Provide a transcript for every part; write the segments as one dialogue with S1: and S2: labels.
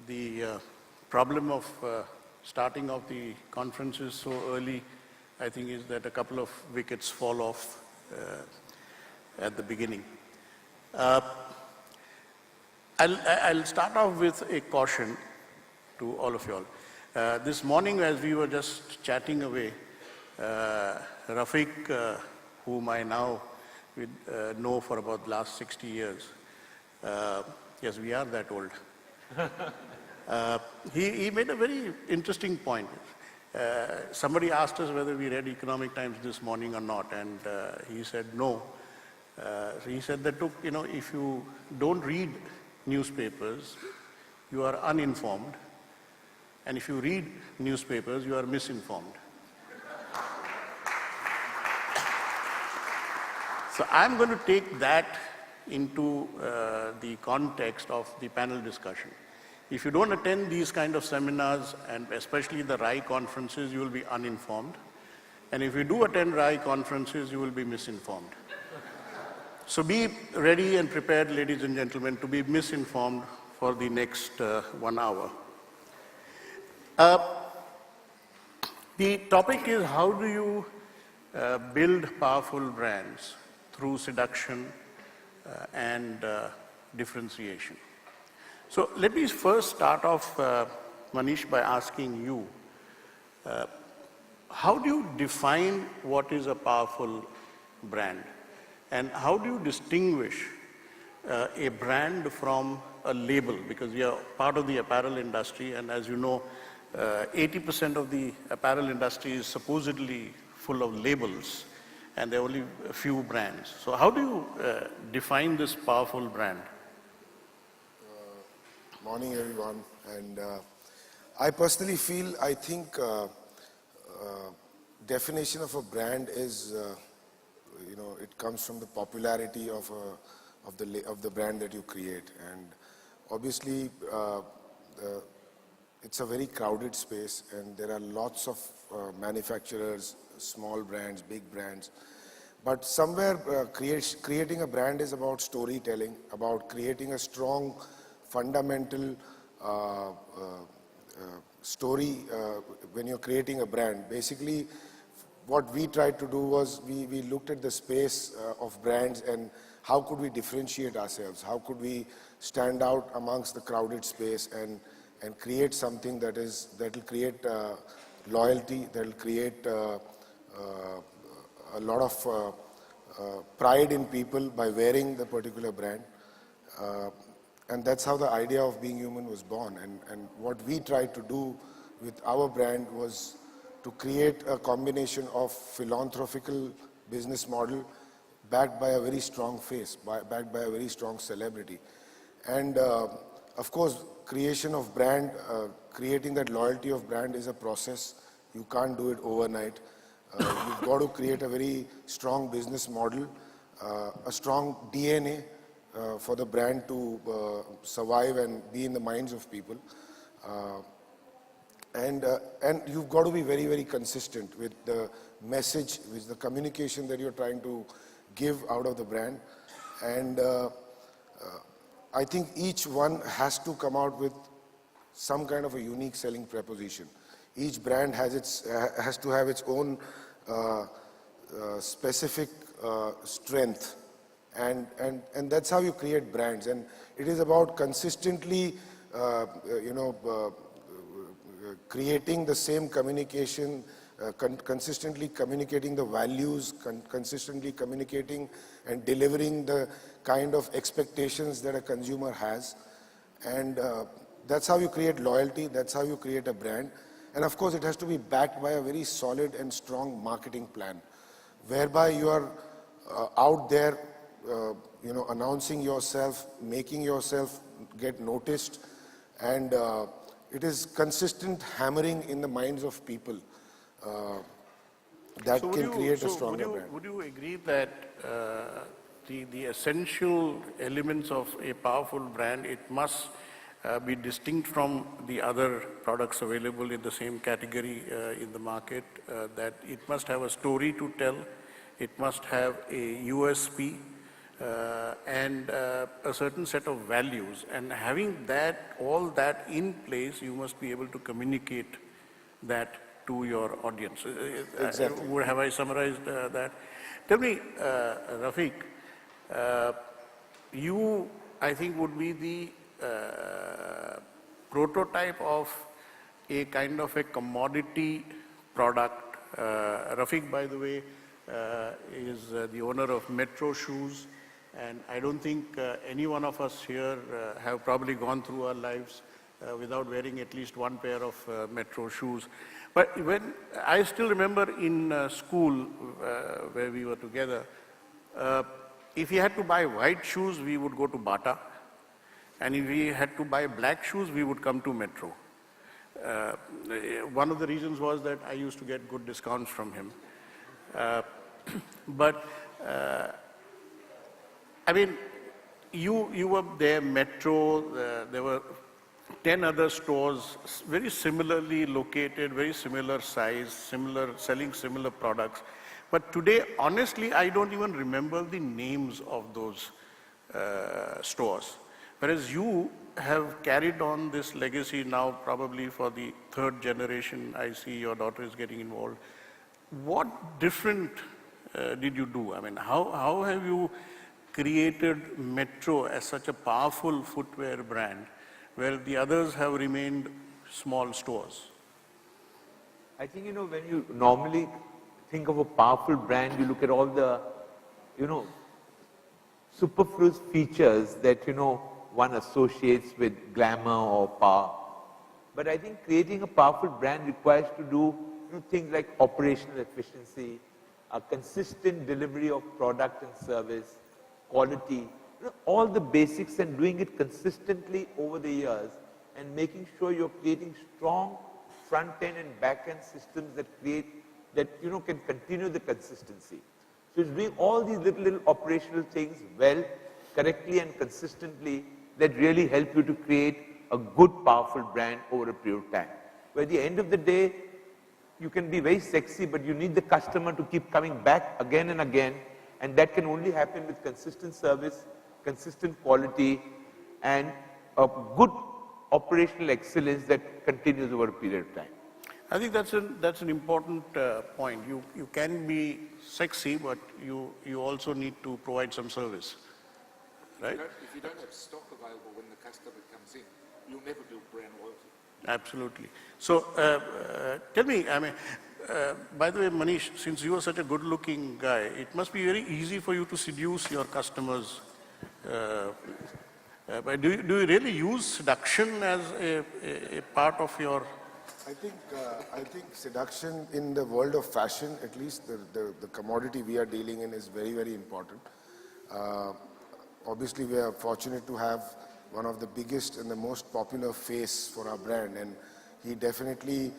S1: The problem of starting off the conferences so early, I think, is that a couple of wickets fall off at the beginning. I'll start off with a caution to all of you all. This morning, as we were just chatting away, Rafiq, whom I now know for about the last 60 years, yes, we are that old. He made a very interesting point. Somebody asked us whether we read Economic Times this morning or not, and he said no. So he said that, look, if you don't read newspapers, you are uninformed, and if you read newspapers, you are misinformed. So I'm going to take that into the context of the panel discussion. If you don't attend these kind of seminars, and especially the RAI conferences, you will be uninformed. And if you do attend RAI conferences, you will be misinformed. So be ready and prepared, ladies and gentlemen, to be misinformed for the next 1 hour. The topic is, how do you build powerful brands through seduction and differentiation? So let me first start off, Manish, by asking you, how do you define what is a powerful brand? And how do you distinguish a brand from a label? Because we are part of the apparel industry, and as you know, 80% of the apparel industry is supposedly full of labels, and there are only a few brands. So how do you define this powerful brand?
S2: Morning, everyone. And I personally feel, I think definition of a brand is, it comes from the popularity of the brand that you create. And obviously, it's a very crowded space, and there are lots of manufacturers, small brands, big brands. But somewhere creating a brand is about storytelling, about creating a strong fundamental story when you're creating a brand. Basically, what we tried to do was we looked at the space of brands and how could we differentiate ourselves, how could we stand out amongst the crowded space and create something that will create loyalty, that will create a lot of pride in people by wearing the particular brand. And that's how the idea of Being Human was born. And what we tried to do with our brand was to create a combination of philanthropical business model backed by a very strong face, backed by a very strong celebrity. And of course, creation of brand, creating that loyalty of brand is a process. You can't do it overnight. You've got to create a very strong business model, a strong DNA for the brand to survive and be in the minds of people. And you've got to be very, very consistent with the message, with the communication that you're trying to give out of the brand. And I think each one has to come out with some kind of a unique selling proposition. Each brand has to have its own specific strength. And that's how you create brands. And it is about consistently, creating the same communication, consistently communicating the values, consistently communicating and delivering the kind of expectations that a consumer has. And that's how you create loyalty, that's how you create a brand. And of course, it has to be backed by a very solid and strong marketing plan, whereby you are out there, announcing yourself, making yourself get noticed, and it is consistent hammering in the minds of people that can create a stronger brand.
S1: Would you agree that the essential elements of a powerful brand, it must be distinct from the other products available in the same category in the market, that it must have a story to tell, it must have a USP, and a certain set of values. And having that, all that in place, you must be able to communicate that to your audience.
S2: Exactly.
S1: Have I summarized that? Tell me, Rafiq, you, I think, would be the prototype of a kind of a commodity product. Rafiq, by the way, is the owner of Metro Shoes, and I don't think any one of us here have probably gone through our lives without wearing at least one pair of Metro shoes. But when I still remember in school where we were together, if we had to buy white shoes, we would go to Bata. And if we had to buy black shoes, we would come to Metro. One of the reasons was that I used to get good discounts from him. But I mean, you were there, Metro, there were 10 other stores, very similarly located, very similar size, selling similar products. But today, honestly, I don't even remember the names of those stores. Whereas you have carried on this legacy now, probably for the third generation. I see your daughter is getting involved. What different did you do? I mean, how have you created Metro as such a powerful footwear brand, where the others have remained small stores?
S3: I think, when you normally think of a powerful brand, you look at all the, superfluous features that, one associates with glamour or power. But I think creating a powerful brand requires to do things like operational efficiency, a consistent delivery of product and service, quality, all the basics, and doing it consistently over the years, and making sure you're creating strong front end and back end systems that can continue the consistency. So it's doing all these little operational things well, correctly and consistently that really help you to create a good, powerful brand over a period of time. Where at the end of the day, you can be very sexy, but you need the customer to keep coming back again and again, and that can only happen with consistent service, consistent quality, and a good operational excellence that continues over a period of time.
S1: I think that's an important point. You can be sexy, but you also need to provide some service, right?
S4: If you don't have stock available when the customer comes in, you'll never build brand loyalty.
S1: Absolutely. So tell me, I mean, by the way, Manish, since you are such a good-looking guy, it must be very easy for you to seduce your customers. But do you really use seduction as a part of your?
S2: I think seduction in the world of fashion, at least the commodity we are dealing in, is very, very important. Obviously, we are fortunate to have one of the biggest and the most popular face for our brand, and he definitely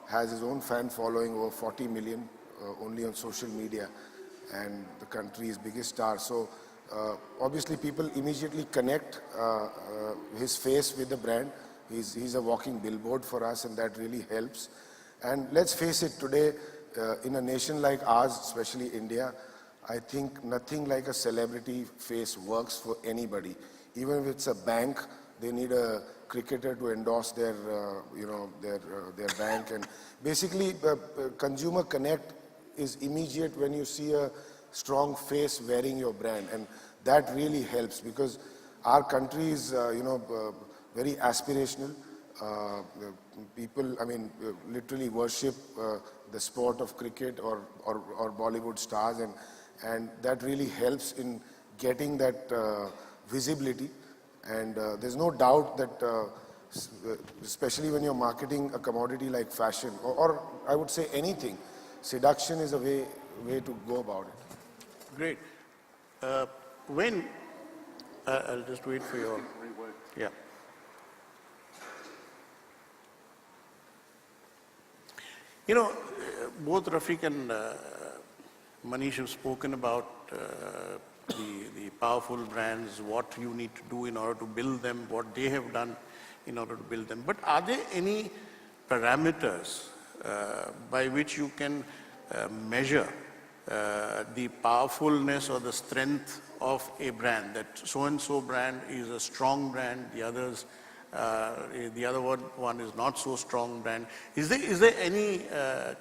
S2: has his own fan following, over 40 million only on social media, and the country's biggest star. So obviously people immediately connect his face with the brand. He's a walking billboard for us, and that really helps. And let's face it, today in a nation like ours, especially India, I think nothing like a celebrity face works for anybody. Even if it's a bank, they need a cricketer to endorse their bank. And basically, consumer connect is immediate when you see a strong face wearing your brand, and that really helps, because our country is very aspirational. People, literally worship the sport of cricket or Bollywood stars, and that really helps in getting that visibility. And there's no doubt that, especially when you're marketing a commodity like fashion, or I would say anything, seduction is a way to go about it.
S1: Great. I'll just wait for your. Yeah. Both Rafiq and Manish have spoken about the powerful brands, what you need to do in order to build them, what they have done in order to build them. But are there any parameters by which you can measure the powerfulness or the strength of a brand, that so-and-so brand is a strong brand, the other one is not so strong brand. Is there any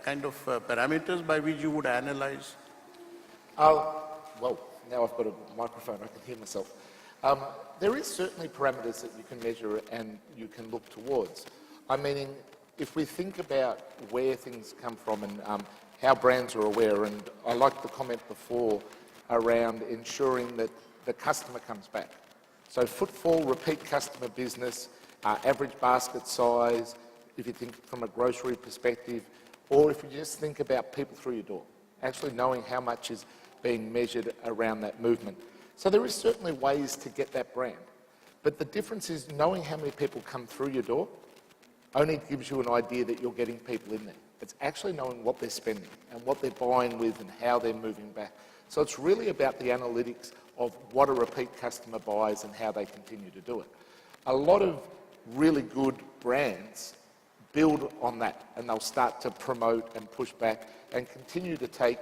S1: kind of parameters by which you would analyze?
S4: Well, now I've got a microphone, I can hear myself. There is certainly parameters that you can measure and you can look towards. I mean, if we think about where things come from and how brands are aware, and I like the comment before around ensuring that the customer comes back. So footfall, repeat customer business, average basket size, if you think from a grocery perspective, or if you just think about people through your door, actually knowing how much is being measured around that movement. So there is certainly ways to get that brand. But the difference is knowing how many people come through your door only gives you an idea that you're getting people in there. It's actually knowing what they're spending and what they're buying with and how they're moving back. So it's really about the analytics of what a repeat customer buys and how they continue to do it. A lot of really good brands build on that, and they'll start to promote and push back and continue to take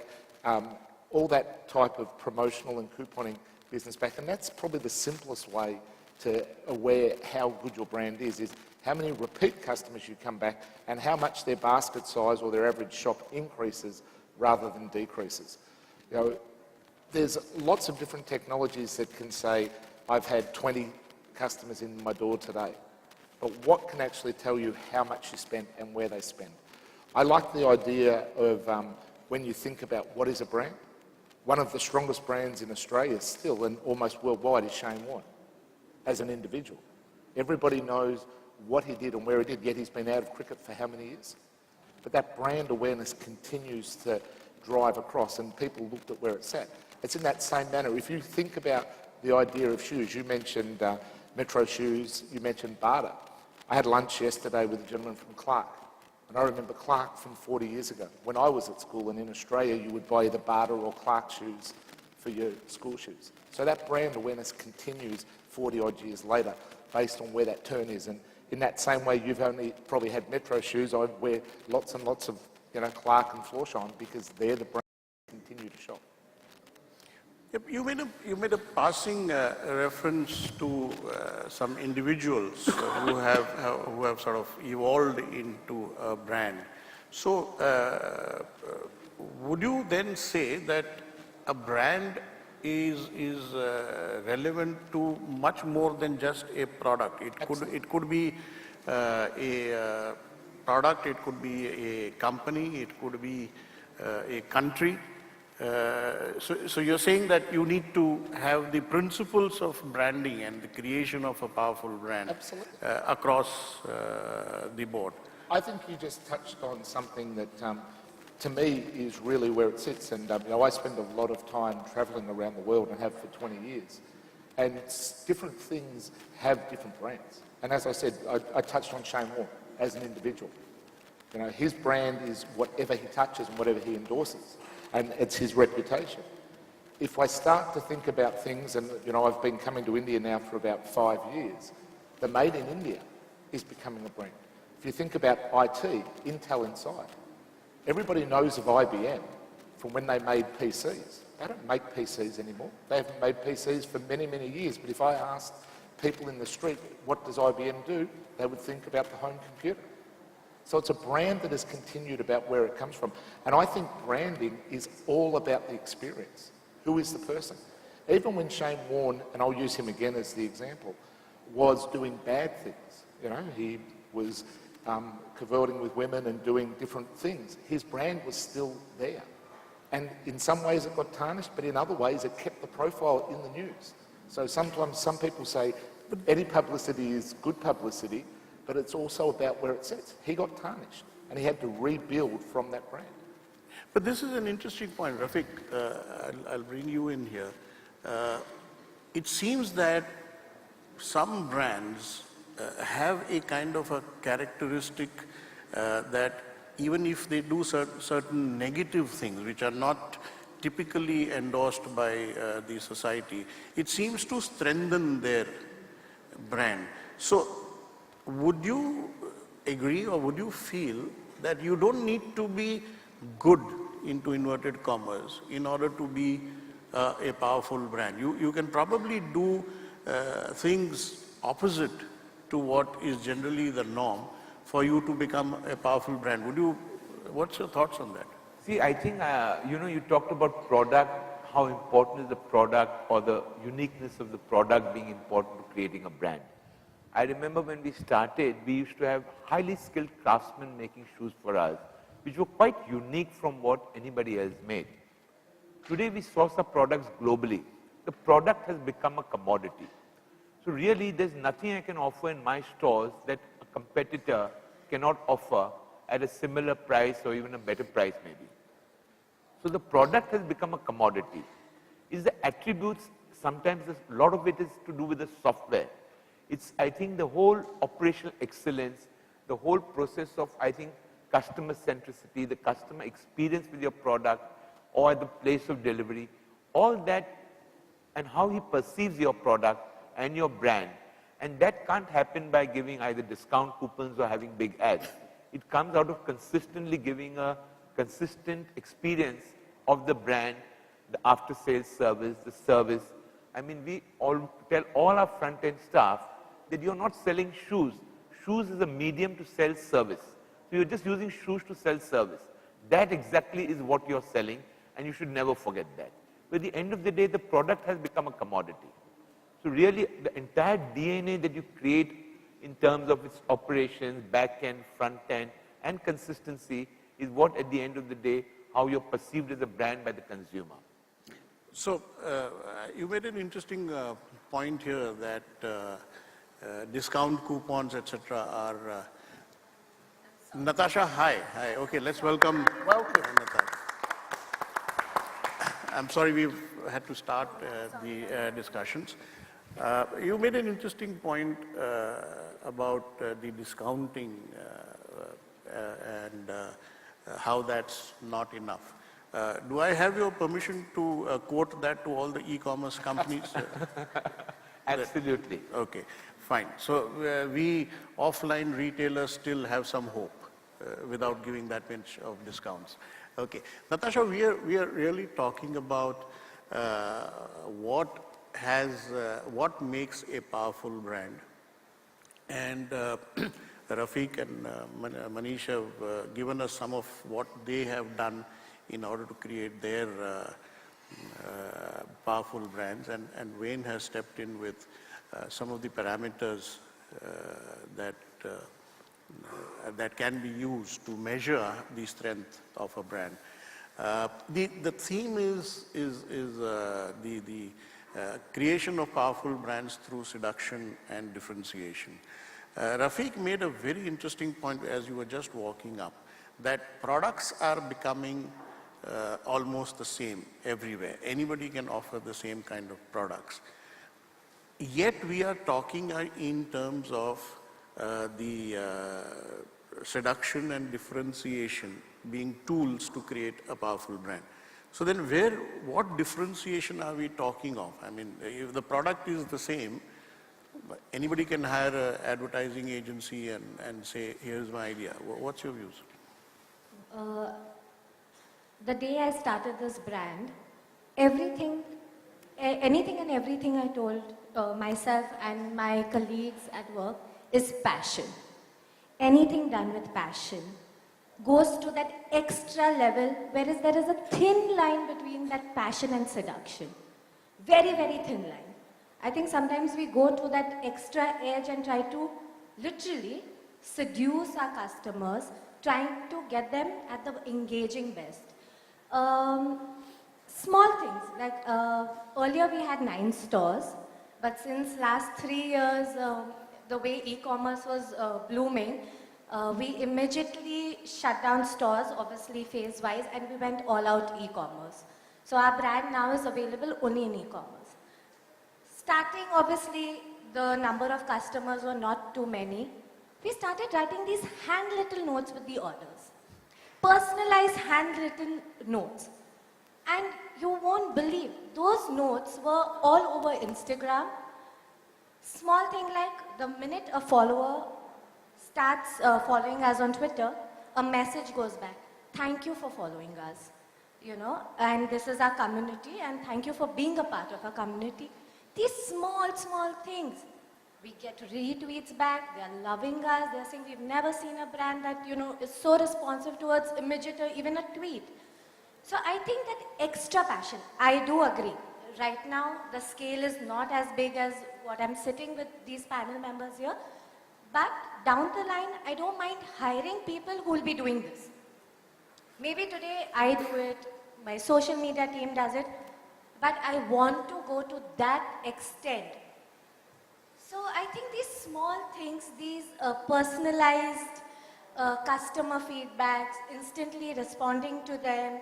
S4: all that type of promotional and couponing business back. And that's probably the simplest way to aware how good your brand is how many repeat customers you come back and how much their basket size or their average shop increases rather than decreases. You know, there's lots of different technologies that can say, I've had 20 customers in my door today. But what can actually tell you how much you spent and where they spend? I like the idea of when you think about what is a brand, one of the strongest brands in Australia still and almost worldwide is Shane Warne as an individual. Everybody knows what he did and where he did, yet he's been out of cricket for how many years? But that brand awareness continues to drive across and people looked at where it's at. It's in that same manner. If you think about the idea of shoes, you mentioned Metro Shoes, you mentioned Bata. I had lunch yesterday with a gentleman from Clark, and I remember Clark from 40 years ago. When I was at school and in Australia, you would buy either Bata or Clark shoes for your school shoes. So that brand awareness continues 40 odd years later based on where that turn is. And in that same way, you've only probably had Metro Shoes. I wear lots and lots of, Clark and Floorshine because they're the brand that continue to shop.
S1: Yep, you made a passing reference to some individuals who have sort of evolved into a brand. So, would you then say that a brand is relevant to much more than just a product? It could be a product, it could be a company, it could be a country. So you're saying that you need to have the principles of branding and the creation of a powerful brand across the board.
S4: I think you just touched on something that to me is really where it sits. And I spend a lot of time travelling around the world and have for 20 years. And different things have different brands. And as I said, I touched on Shane Warne as an individual. His brand is whatever he touches and whatever he endorses. And it's his reputation. If I start to think about things, and I've been coming to India now for about 5 years, the Made in India is becoming a brand. If you think about IT, Intel Inside, everybody knows of IBM from when they made PCs. They don't make PCs anymore. They haven't made PCs for many, many years. But if I asked people in the street, what does IBM do? They would think about the home computer. So it's a brand that has continued about where it comes from. And I think branding is all about the experience. Who is the person? Even when Shane Warne, and I'll use him again as the example, was doing bad things. He was cavorting with women and doing different things. His brand was still there. And in some ways it got tarnished, but in other ways it kept the profile in the news. So sometimes some people say, any publicity is good publicity, but it's also about where it sits. He got tarnished, and he had to rebuild from that brand.
S1: But this is an interesting point, Rafiq. I'll bring you in here. It seems that some brands have a kind of a characteristic that even if they do certain negative things, which are not typically endorsed by the society, it seems to strengthen their brand. So, would you agree or would you feel that you don't need to be good into inverted commas in order to be a powerful brand? You can probably do things opposite to what is generally the norm for you to become a powerful brand. What's your thoughts on that?
S3: See, I think, you talked about product, how important is the product or the uniqueness of the product being important to creating a brand. I remember when we started, we used to have highly skilled craftsmen making shoes for us, which were quite unique from what anybody else made. Today, we source our products globally. The product has become a commodity. So really, there's nothing I can offer in my stores that a competitor cannot offer at a similar price or even a better price maybe. So the product has become a commodity. Is the attributes, sometimes a lot of it is to do with the software. It's, I think, the whole operational excellence, the whole process of, I think, customer centricity, the customer experience with your product or at the place of delivery, all that, and how he perceives your product and your brand. And that can't happen by giving either discount coupons or having big ads. It comes out of consistently giving a consistent experience of the brand, the after-sales service, the service. I mean, we all tell all our front-end staff that you're not selling shoes. Shoes is a medium to sell service. So you're just using shoes to sell service. That exactly is what you're selling, and you should never forget that. But at the end of the day, the product has become a commodity. So really, the entire DNA that you create in terms of its operations, back-end, front-end, and consistency is what, at the end of the day, how you're perceived as a brand by the consumer.
S1: So you made an interesting point here that discount coupons, etc., are. Natasha, hi. Hi. Okay, let's welcome.
S4: Welcome.
S1: Natasha. I'm sorry we've had to start the discussions. You made an interesting point about the discounting and how that's not enough. Do I have your permission to quote that to all the e-commerce companies?
S3: Absolutely.
S1: Okay, fine. So we offline retailers still have some hope without giving that much of discounts. Okay, Natasha, we are really talking about what makes a powerful brand, and Rafiq and Manish have given us some of what they have done in order to create their powerful brands, and Wayne has stepped in with some of the parameters that can be used to measure the strength of a brand. The theme is the creation of powerful brands through seduction and differentiation. Rafiq made a very interesting point as you were just walking up, that products are becoming almost the same everywhere. Anybody can offer the same kind of products. Yet we are talking in terms of the seduction and differentiation being tools to create a powerful brand. So then what differentiation are we talking of? I mean, if the product is the same, anybody can hire an advertising agency and say, here's my idea. What's your views?
S5: The day I started this brand, anything and everything I told myself and my colleagues at work is passion. Anything done with passion goes to that extra level, whereas there is a thin line between that passion and seduction. Very, very thin line. I think sometimes we go to that extra edge and try to literally seduce our customers, trying to get them at the engaging best. Small things, like earlier we had 9 stores, but since last 3 years, the way e-commerce was blooming, we immediately shut down stores, obviously phase-wise, and we went all out e-commerce. So our brand now is available only in e-commerce. Starting, obviously, the number of customers were not too many. We started writing these handwritten notes with the orders. Personalized handwritten notes. And you won't believe, those notes were all over Instagram. Small thing like the minute a follower starts following us on Twitter, a message goes back. Thank you for following us. you know, and this is our community, and thank you for being a part of our community. These small, small things. We get retweets back, they're loving us, they're saying we've never seen a brand that, you know, is so responsive towards immediate or even a tweet. So I think that extra passion, I do agree. Right now, the scale is not as big as what I'm sitting with these panel members here. But down the line, I don't mind hiring people who will be doing this. Maybe today I do it, my social media team does it, but I want to go to that extent. So I think these small things, these personalized customer feedbacks, instantly responding to them.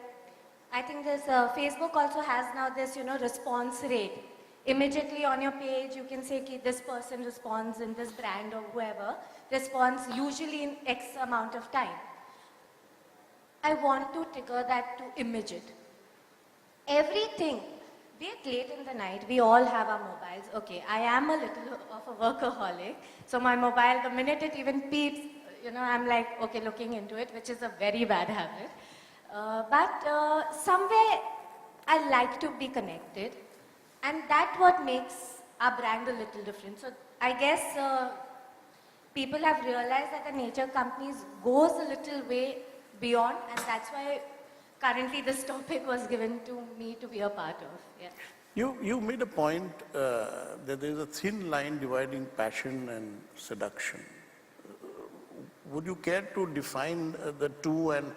S5: I think this Facebook also has now this, you know, response rate. Immediately on your page, you can say, "Ki this person responds in this brand or whoever responds usually in X amount of time." I want to trigger that to immediate. Everything, be it late in the night, we all have our mobiles. Okay, I am a little of a workaholic, so my mobile, the minute it even peeps, you know, I'm like, okay, looking into it, which is a very bad habit. But somewhere I like to be connected, and that's what makes our brand a little different. So I guess people have realized that the nature companies goes a little way beyond, and that's why currently this topic was given to me to be a part of. Yeah.
S1: You made a point that there is a thin line dividing passion and seduction. Would you care to define the two, and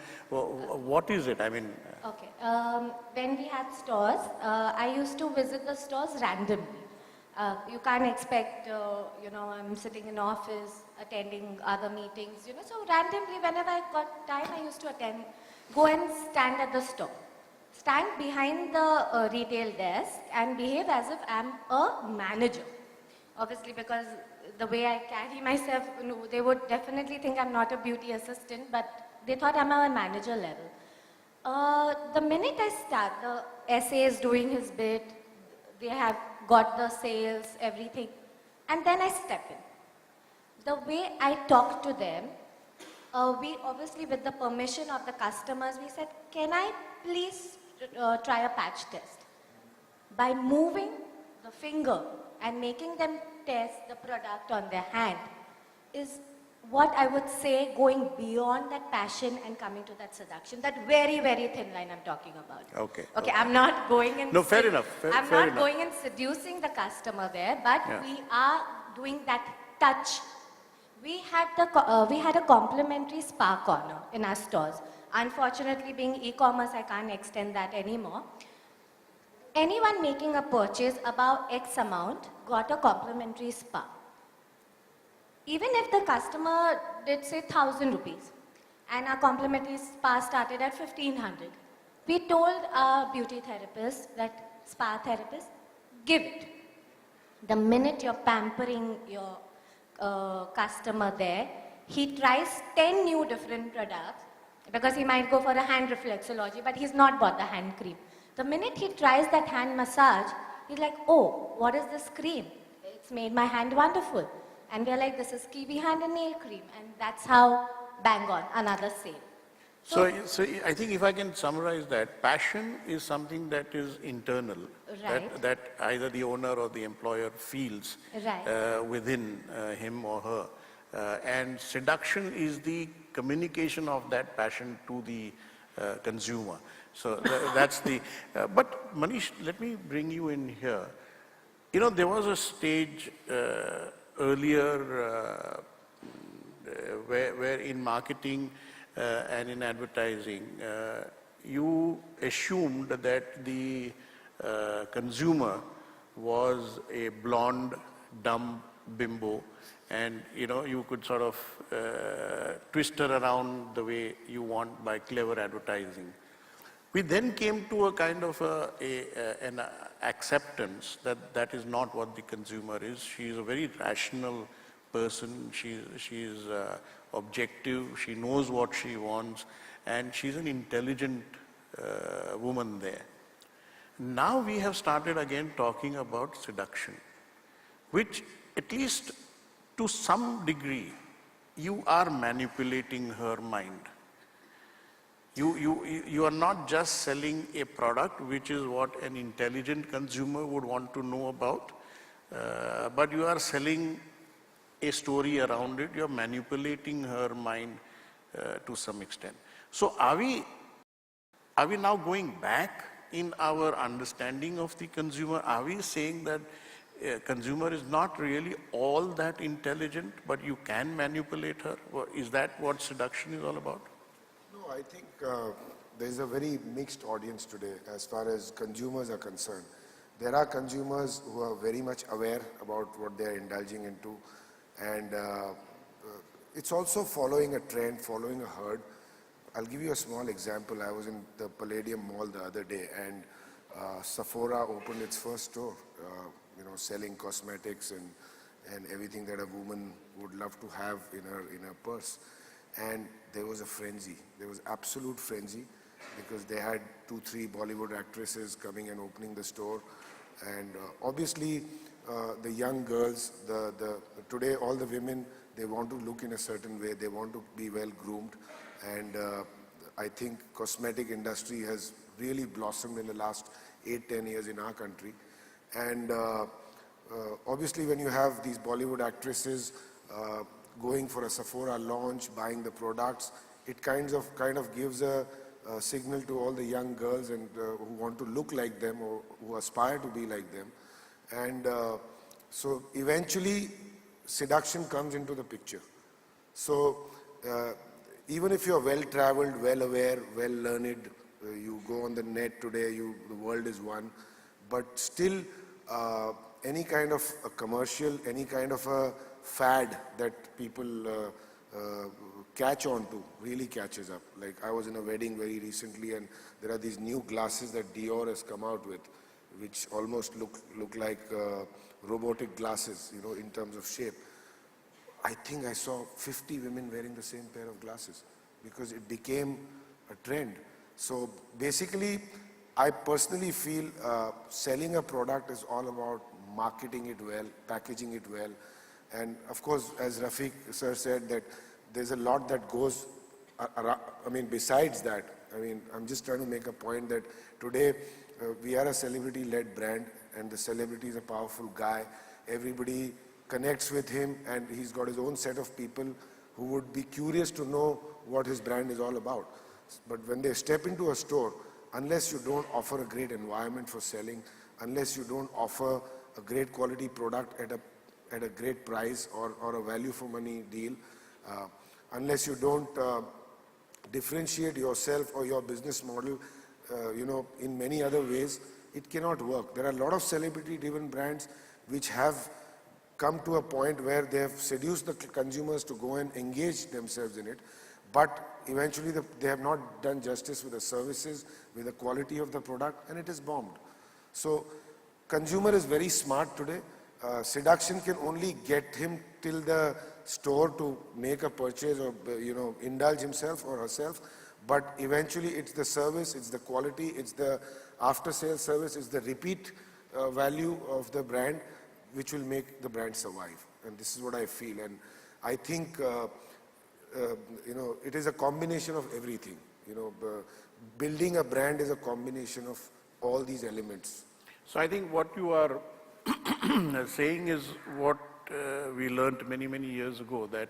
S1: what is it? I mean,
S5: Okay. When we had stores, I used to visit the stores randomly. You can't expect, you know, I'm sitting in office, attending other meetings, you know, so randomly whenever I got time, I used to go and stand at the store. Stand behind the retail desk and behave as if I'm a manager. Obviously, because the way I carry myself, you know, they would definitely think I'm not a beauty assistant, but they thought I'm a manager level. The minute I start, the SA is doing his bit, they have got the sales, everything, and then I step in. The way I talk to them, we obviously with the permission of the customers, we said, "Can I please try a patch test?" By moving the finger and making them test the product on their hand is what I would say going beyond that passion and coming to that seduction, that very, very thin line I'm talking about.
S1: Okay.
S5: Okay, I'm not going and...
S1: No, fair enough,
S5: I'm
S1: fair
S5: not
S1: enough.
S5: going and seducing the customer there, but
S1: Yeah.
S5: we are doing that touch. We had a complimentary spa corner in our stores. Unfortunately, being e-commerce, I can't extend that anymore. Anyone making a purchase above X amount got a complimentary spa. Even if the customer did say 1,000 rupees and our complimentary spa started at 1,500, we told our beauty therapist, that spa therapist, give it. The minute you're pampering your customer there, he tries 10 new different products because he might go for a hand reflexology, but he's not bought the hand cream. The minute he tries that hand massage, he's like, "Oh, what is this cream? It's made my hand wonderful." And we're like, "This is Kiwi hand and nail cream." And that's how, bang on, another sale.
S1: So I think if I can summarize that, passion is something that is internal,
S5: Right.
S1: that either the owner or the employer feels
S5: Right.
S1: within him or her. And seduction is the communication of that passion to the consumer. So that's the, but Manish, let me bring you in here. You know, there was a stage earlier where in marketing and in advertising, you assumed that the consumer was a blonde, dumb bimbo, and you know, you could sort of twist her around the way you want by clever advertising. We then came to a kind of an acceptance that that is not what the consumer is. She is a very rational person. She is objective. She knows what she wants, and she's an intelligent woman there. Now we have started again talking about seduction, which at least to some degree you are manipulating her mind. You are not just selling a product, which is what an intelligent consumer would want to know about, but you are selling a story around it. You're manipulating her mind to some extent. So are we now going back in our understanding of the consumer? Are we saying that consumer is not really all that intelligent, but you can manipulate her? Is that what seduction is all about?
S2: No, I think there's a very mixed audience today as far as consumers are concerned. There are consumers who are very much aware about what they're indulging into, and it's also following a trend, following a herd. I'll give you a small example. I was in the Palladium Mall the other day, and Sephora opened its first store, selling cosmetics and everything that a woman would love to have in her purse. And there was a frenzy. There was absolute frenzy because they had 2-3 Bollywood actresses coming and opening the store. And obviously, the young girls, today all the women, they want to look in a certain way. They want to be well groomed. And I think cosmetic industry has really blossomed in the last 8-10 years in our country. And obviously, when you have these Bollywood actresses going for a Sephora launch, buying the products, it kind of gives a signal to all the young girls and who want to look like them or who aspire to be like them. And so eventually, seduction comes into the picture. So even if you're well-traveled, well-aware, well-learned, you go on the net today, the world is one, but still any kind of a commercial, any kind of a fad that people catch on to really catches up. Like I was in a wedding very recently, and there are these new glasses that Dior has come out with, which almost look like robotic glasses, in terms of shape. I think I saw 50 women wearing the same pair of glasses because it became a trend. So basically, I personally feel selling a product is all about marketing it well, packaging it well. And of course, as Rafiq sir said, that there's a lot that goes, besides that. I'm just trying to make a point that today we are a celebrity-led brand, and the celebrity is a powerful guy. Everybody connects with him, and he's got his own set of people who would be curious to know what his brand is all about. But when they step into a store, unless you don't offer a great environment for selling, unless you don't offer a great quality product at a great price or a value for money deal, unless you don't differentiate yourself or your business model, in many other ways, it cannot work. There are a lot of celebrity-driven brands which have come to a point where they have seduced the consumers to go and engage themselves in it, but eventually they have not done justice with the services, with the quality of the product, and it is bombed. So consumer is very smart today. Seduction can only get him till the store to make a purchase or indulge himself or herself, but eventually it's the service, it's the quality, it's the after-sales service, it's the repeat value of the brand which will make the brand survive. And this is what I feel. And I think it is a combination of everything. Building a brand is a combination of all these elements.
S1: So I think what you are saying is what we learned many, many years ago, that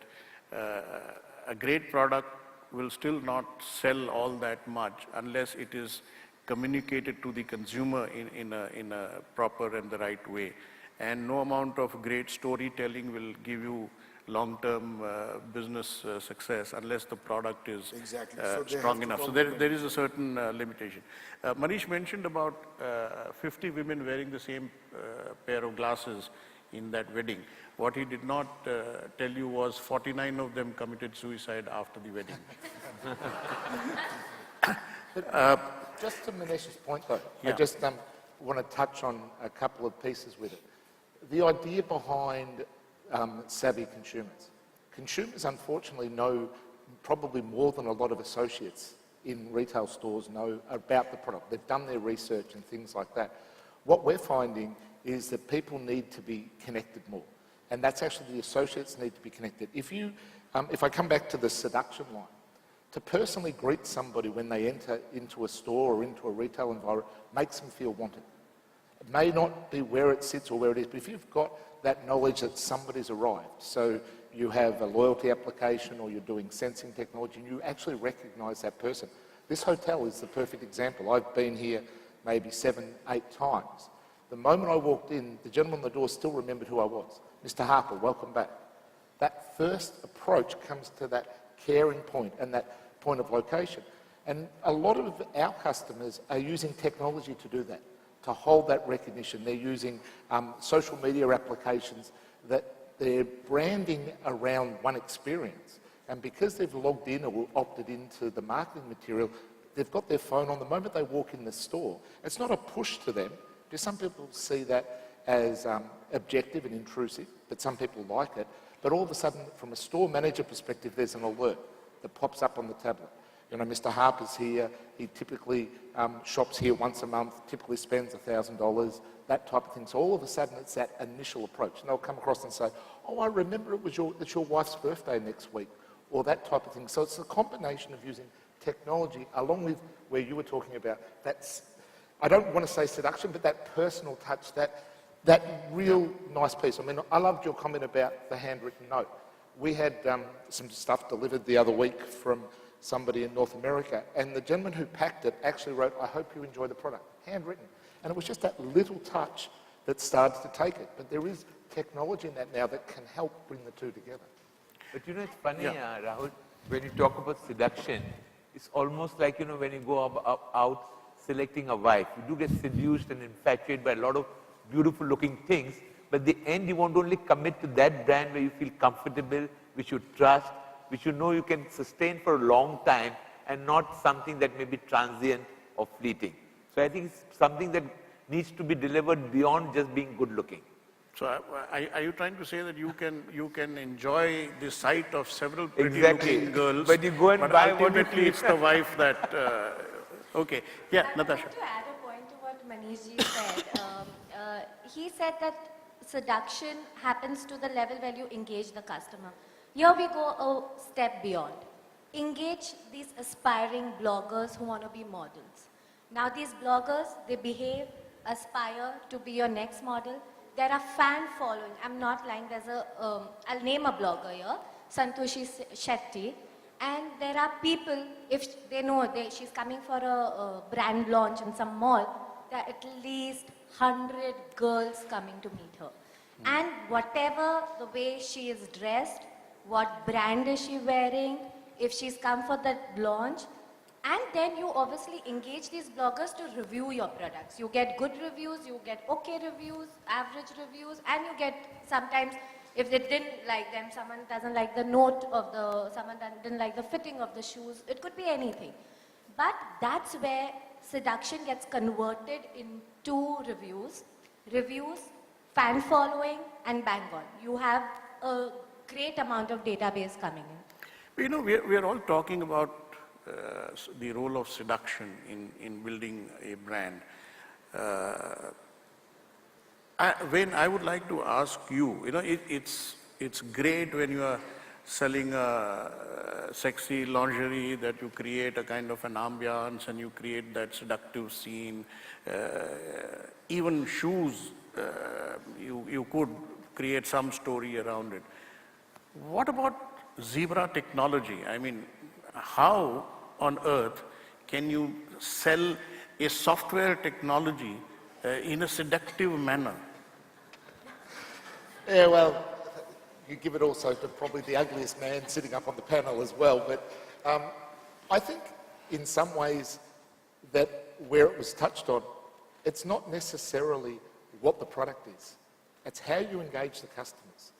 S1: a great product will still not sell all that much unless it is communicated to the consumer in a proper and the right way. And no amount of great storytelling will give you long-term business success unless the product is
S2: Exactly.
S1: strong enough. So there is a certain limitation. Manish mentioned about 50 women wearing the same pair of glasses in that wedding. What he did not tell you was 49 of them committed suicide after the wedding.
S4: Just to Manish's point, though,
S1: Yeah.
S4: I just want to touch on a couple of pieces with it. The idea behind savvy consumers. Consumers, unfortunately, know probably more than a lot of associates in retail stores know about the product. They've done their research and things like that. What we're finding is that people need to be connected more. And that's actually the associates need to be connected. If I come back to the seduction line, To personally greet somebody when they enter into a store or into a retail environment makes them feel wanted. It may not be where it sits or where it is, but if you've got that knowledge that somebody's arrived, so you have a loyalty application or you're doing sensing technology and you actually recognise that person. This hotel is the perfect example. I've been here maybe 7, 8 times. The moment I walked in, the gentleman on the door still remembered who I was. Mr. Harper, welcome back. That first approach comes to that caring point and that point of location. And a lot of our customers are using technology to do that, to hold that recognition. They're using social media applications that they're branding around one experience. And because they've logged in or opted into the marketing material, they've got their phone on the moment they walk in the store. It's not a push to them, because some people see that as objective and intrusive, but some people like it. But all of a sudden, from a store manager perspective, there's an alert that pops up on the tablet. You know, Mr. Harper's here, he typically shops here once a month, typically spends $1,000, that type of thing. So all of a sudden, it's that initial approach. And they'll come across and say, oh, I remember it's your wife's birthday next week, or that type of thing. So it's a combination of using technology, along with where you were talking about, that's, I don't want to say seduction, but that personal touch, that real nice piece. I mean, I loved your comment about the handwritten note. We had some stuff delivered the other week from somebody in North America, and the gentleman who packed it actually wrote, I hope you enjoy the product, handwritten. And it was just that little touch that started to take it. But there is technology in that now that can help bring the two together.
S3: But you know, it's funny, Rahul, when you talk about seduction, it's almost like, you know, when you go out selecting a wife, you do get seduced and infatuated by a lot of beautiful looking things, but at the end you want to only commit to that brand where you feel comfortable, which you trust, which you know you can sustain for a long time, and not something that may be transient or fleeting. So I think it's something that needs to be delivered beyond just being good looking.
S1: So are you trying to say that you can enjoy the sight of several pretty
S3: Exactly.
S1: looking girls,
S3: But you go and buy what you
S1: ultimately
S3: feel.
S1: it's the wife that, okay. Yeah,
S5: I would
S1: Natasha.
S5: like to add a point to what Manishji said. He said that seduction happens to the level where you engage the customer. Here we go a step beyond. Engage these aspiring bloggers who want to be models. Now these bloggers, they behave, aspire to be your next model. There are fan following. I'm not lying. There's I'll name a blogger here, Santoshi Shetty. And there are people, if they know she's coming for a brand launch in some mall, there are at least 100 girls coming to meet her. And whatever the way she is dressed, what brand is she wearing, if she's come for that launch, and then you obviously engage these bloggers to review your products. You get good reviews, you get okay reviews, average reviews, and you get sometimes, if they didn't like them, someone doesn't like the note of someone didn't like the fitting of the shoes, it could be anything. But that's where seduction gets converted into reviews, fan following, and bang on. You have a great amount of database coming in.
S1: You know, we are all talking about the role of seduction in building a brand. When I would like to ask you, you know, it's great when you are selling a sexy lingerie that you create a kind of an ambiance and you create that seductive scene. Even shoes, you could create some story around it. What about zebra technology? I mean, how on earth can you sell a software technology in a seductive manner?
S4: Yeah, well, you give it also to probably the ugliest man sitting up on the panel as well. But I think in some ways that where it was touched on, it's not necessarily what the product is. It's how you engage the customers.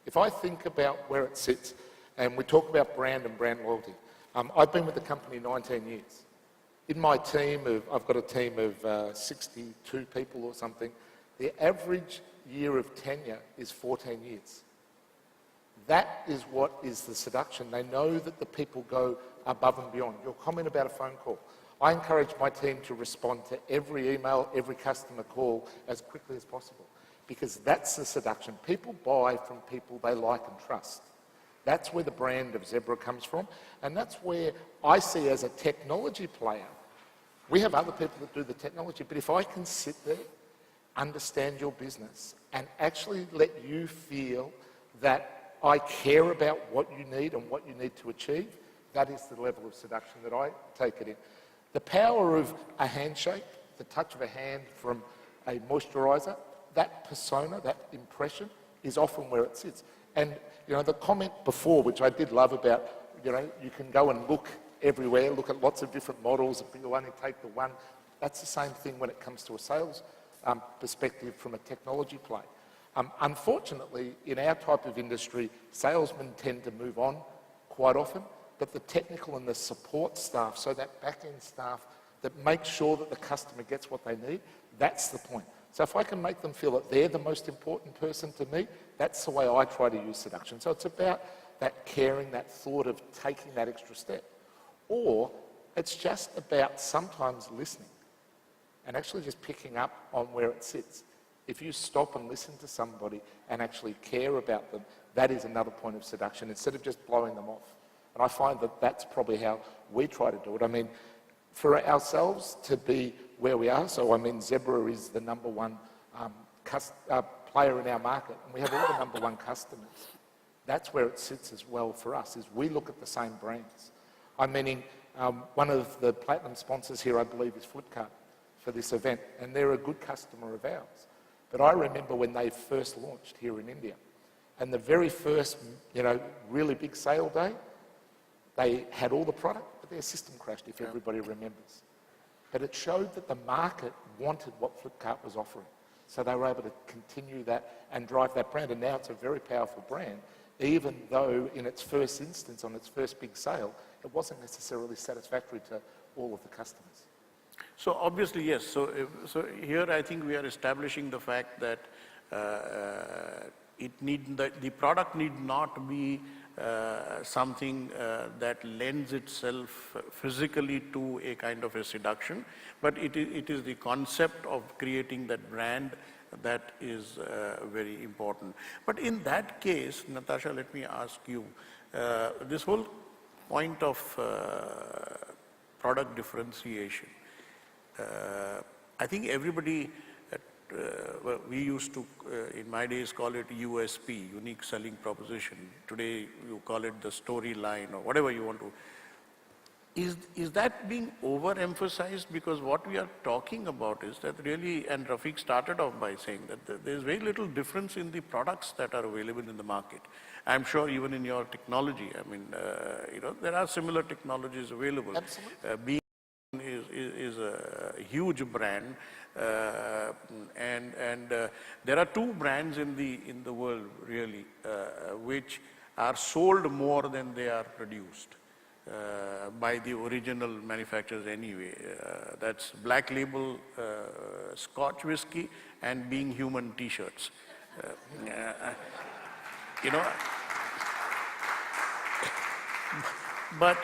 S4: If I think about where it sits, and we talk about brand and brand loyalty, I've been with the company 19 years. In my team, I've got a team of 62 people or something. The average year of tenure is 14 years. That is what is the seduction. They know that the people go above and beyond. Your comment about a phone call. I encourage my team to respond to every email, every customer call as quickly as possible, because that's the seduction. People buy from people they like and trust. That's where the brand of Zebra comes from, and that's where I see as a technology player, we have other people that do the technology, but if I can sit there, understand your business, and actually let you feel that I care about what you need and what you need to achieve, that is the level of seduction that I take it in. The power of a handshake, the touch of a hand from a moisturiser, that persona, that impression, is often where it sits. And, the comment before, which I did love about, you can go and look everywhere, look at lots of different models, and you only take the one. That's the same thing when it comes to a sales perspective from a technology play. Unfortunately, in our type of industry, salesmen tend to move on quite often, but the technical and the support staff, so that back-end staff that makes sure that the customer gets what they need, that's the point. So if I can make them feel that they're the most important person to me, that's the way I try to use seduction. So it's about that caring, that thought of taking that extra step. Or it's just about sometimes listening and actually just picking up on where it sits. If you stop and listen to somebody and actually care about them, that is another point of seduction, instead of just blowing them off. And I find that that's probably how we try to do it. I mean, for ourselves to be where we are, so I mean, Zebra is the number one player in our market, and we have all the number one customers. That's where it sits as well for us, is we look at the same brands. I'm meaning one of the platinum sponsors here, I believe, is Flipkart for this event, and they're a good customer of ours. But I remember when they first launched here in India, and the very first, really big sale day, they had all the product, but their system crashed, if everybody remembers. But it showed that the market wanted what Flipkart was offering. So they were able to continue that and drive that brand, and now it's a very powerful brand, even though in its first instance, on its first big sale, it wasn't necessarily satisfactory to all of the customers.
S1: So obviously, yes. So here I think we are establishing the fact that the product need not be something that lends itself physically to a kind of a seduction, but it is the concept of creating that brand that is very important. But in that case, Natasha, let me ask you, this whole point of product differentiation, I think everybody, we used to, in my days, call it USP, unique selling proposition. Today, you call it the storyline or whatever you want to. Is that being overemphasized? Because what we are talking about is that really, and Rafiq started off by saying that there's very little difference in the products that are available in the market. I'm sure even in your technology, I mean, there are similar technologies available.
S4: Absolutely.
S1: Is a huge brand, and there are two brands in the world really which are sold more than they are produced by the original manufacturers anyway. That's Black Label Scotch whiskey and Being Human T-shirts. But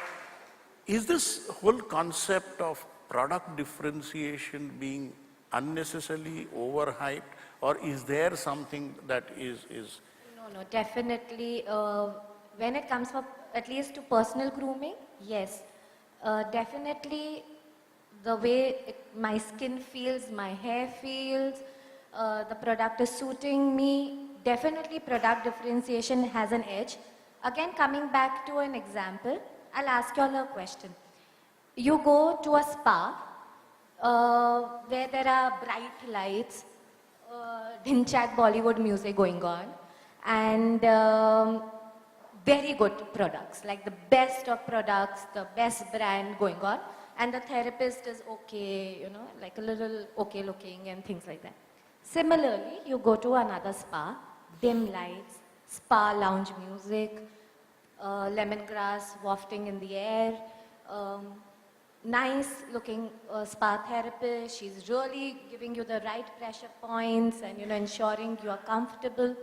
S1: is this whole concept of product differentiation being unnecessarily overhyped, or is there something that is?
S5: No, definitely. When it comes at least to personal grooming, yes. Definitely the way my skin feels, my hair feels, the product is suiting me, definitely product differentiation has an edge. Again, coming back to an example, I'll ask you all a question. You go to a spa where there are bright lights, Dhinchak Bollywood music going on, and very good products, like the best of products, the best brand going on, and the therapist is okay, like a little okay looking and things like that. Similarly, you go to another spa, dim lights, spa lounge music, lemongrass wafting in the air, nice looking spa therapist. She's really giving you the right pressure points and ensuring you are comfortable.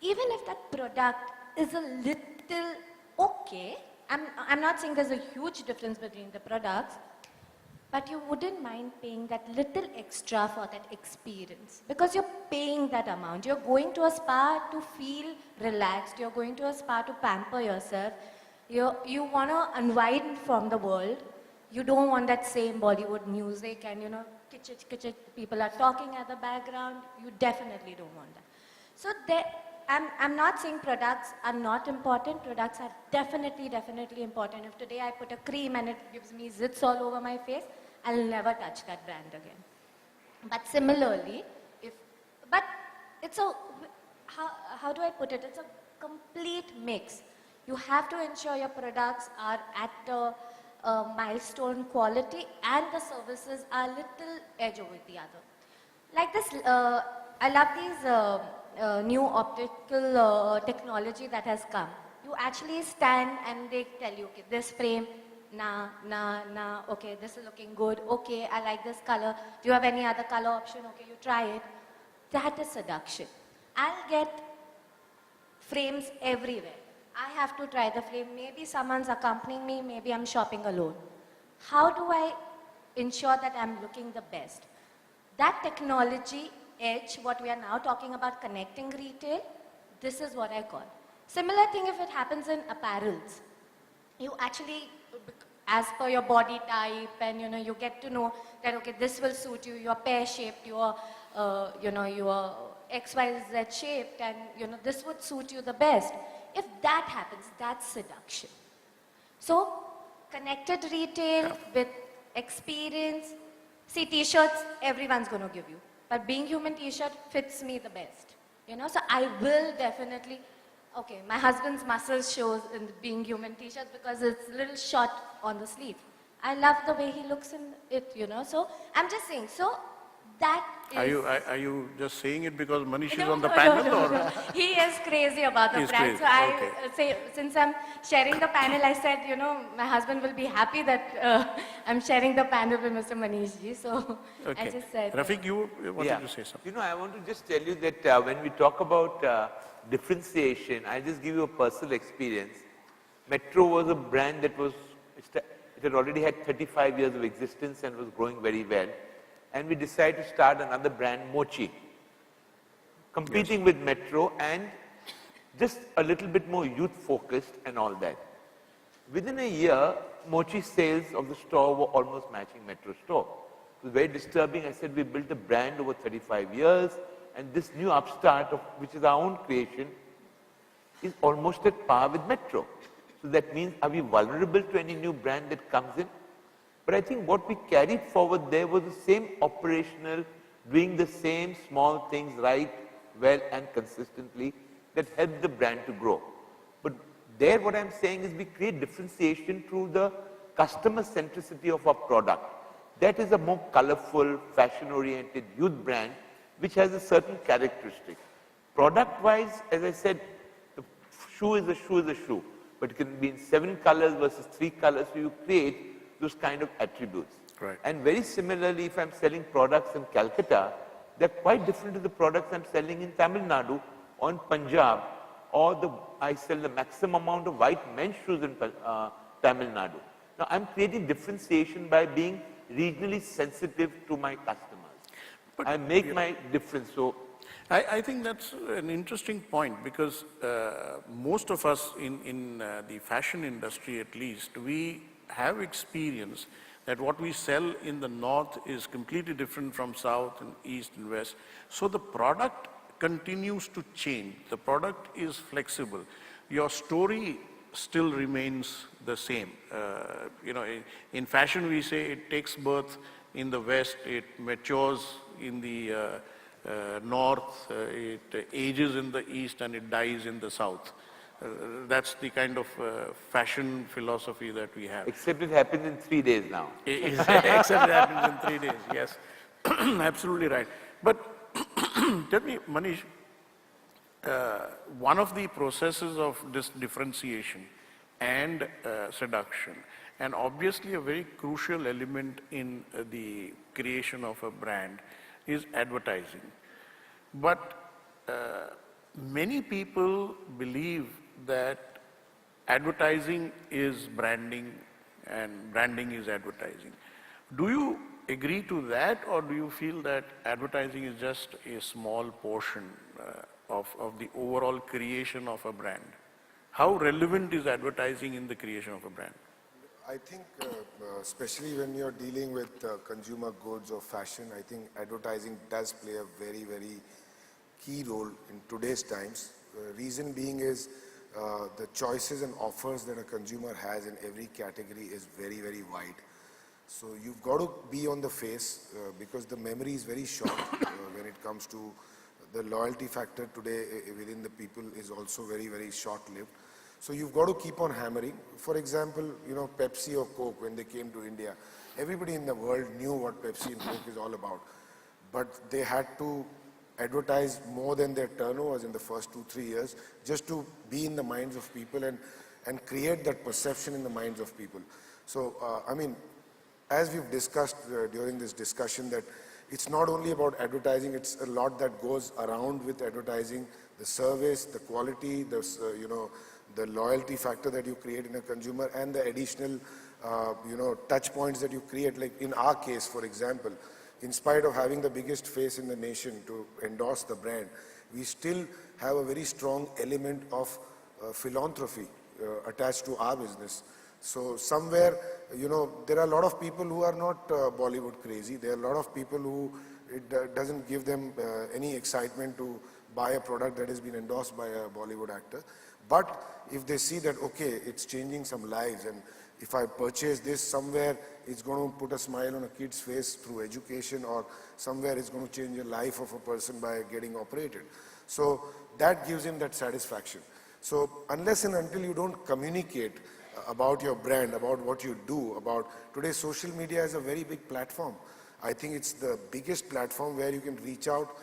S5: Even if that product is a little okay, I'm not saying there's a huge difference between the products, but you wouldn't mind paying that little extra for that experience because you're paying that amount. You're going to a spa to feel relaxed. You're going to a spa to pamper yourself. You want to unwind from the world. You don't want that same Bollywood music and, kitchit, people are talking at the background. You definitely don't want that. So I'm not saying products are not important. Products are definitely important. If today I put a cream and it gives me zits all over my face, I'll never touch that brand again. But similarly, but it's how do I put it? It's a complete mix. You have to ensure your products are at a milestone quality and the services are a little edge over the other. Like this, I love these new optical technology that has come. You actually stand and they tell you, okay, this frame, nah, okay, this is looking good, okay, I like this color. Do you have any other color option? Okay, you try it. That is seduction. I'll get frames everywhere. I have to try the frame. Maybe someone's accompanying me, maybe I'm shopping alone. How do I ensure that I'm looking the best? That technology edge, what we are now talking about connecting retail, this is what I call. Similar thing if it happens in apparels. You actually, as per your body type and you get to know that okay, this will suit you, you're pear-shaped, you're you're XYZ shaped and this would suit you the best. If that happens, that's seduction. So, connected retail with experience. See, t-shirts, everyone's going to give you. But Being Human t-shirt fits me the best. So I will definitely, okay, my husband's muscles shows in the Being Human t-shirt because it's a little short on the sleeve. I love the way he looks in it, So I'm just saying, so that is...
S1: Are you just saying it because Manish is
S5: No,
S1: on the
S5: no,
S1: panel?
S5: no,
S1: or
S5: no. He is crazy about the
S1: He's
S5: brand.
S1: crazy,
S5: So I
S1: okay.
S5: say, since I'm sharing the panel, I said, my husband will be happy that I'm sharing the panel with Mr. Manish ji. So
S1: Okay.
S5: I just said.
S1: Rafiq, you wanted to say something.
S3: I want to just tell you that when we talk about differentiation, I'll just give you a personal experience. Metro was a brand that it had already had 35 years of existence and was growing very well. And we decided to start another brand, Mochi, competing with Metro and just a little bit more youth focused and all that. Within a year, Mochi sales of the store were almost matching Metro store. It was very disturbing. I said we built a brand over 35 years and this new upstart, which is our own creation, is almost at par with Metro. So that means, are we vulnerable to any new brand that comes in? But I think what we carried forward there was the same operational, doing the same small things right, well and consistently that helped the brand to grow. But there what I'm saying is we create differentiation through the customer centricity of our product. That is a more colorful, fashion-oriented youth brand which has a certain characteristic. Product-wise, as I said, the shoe is a shoe, but it can be in 7 colors versus 3 colors, so you create those kind of attributes.
S1: Right.
S3: And very similarly, if I'm selling products in Calcutta, they're quite different to the products I'm selling in Tamil Nadu or in Punjab, or I sell the maximum amount of white men's shoes in Tamil Nadu. Now, I'm creating differentiation by being regionally sensitive to my customers.
S1: But,
S3: I make my difference. So,
S1: I think that's an interesting point because most of us in the fashion industry at least, we have experience that what we sell in the north is completely different from south and east and west. So the product continues to change. The product is flexible. Your story still remains the same. In fashion we say it takes birth in the west, it matures in the north, it ages in the east and it dies in the south. That's the kind of fashion philosophy that we have.
S3: except it happens in 3 days now.
S1: Except it happens in 3 days, yes. Absolutely right. But tell me, Manish, one of the processes of this differentiation and seduction, and obviously a very crucial element in the creation of a brand is advertising. But many people believe that advertising is branding and branding is advertising. Do you agree to that, or do you feel that advertising is just a small portion of the overall creation of a brand? How relevant is advertising in the creation of a brand?
S2: I think, especially when you're dealing with consumer goods or fashion, I think advertising does play a very, very key role in today's times. Reason being is the choices and offers that a consumer has in every category is very, very wide. So you've got to be on the face because the memory is very short when it comes to the loyalty factor today within the people is also very, very short-lived. So you've got to keep on hammering. For example, you know, Pepsi or Coke, when they came to India, everybody in the world knew what Pepsi and Coke is all about. But they had to advertise more than their turnovers in the first 2-3 years just to be in the minds of people and create that perception in the minds of people. So, I mean, as we've discussed during this discussion, that it's not only about advertising, it's a lot that goes around with advertising, the service, the quality, the, you know, the loyalty factor that you create in a consumer and the additional, you know, touch points that you create. Like in our case, for example, in spite of having the biggest face in the nation to endorse the brand, we still have a very strong element of philanthropy attached to our business. So somewhere, you know, there are a lot of people who are not Bollywood crazy. There are a lot of people who it doesn't give them any excitement to buy a product that has been endorsed by a Bollywood actor. But if they see that, okay, it's changing some lives, and if I purchase this somewhere, it's going to put a smile on a kid's face through education, or somewhere it's going to change the life of a person by getting operated. So that gives him that satisfaction. So unless and until you don't communicate about your brand, about what you do, about today social media is a very big platform. I think it's the biggest platform where you can reach out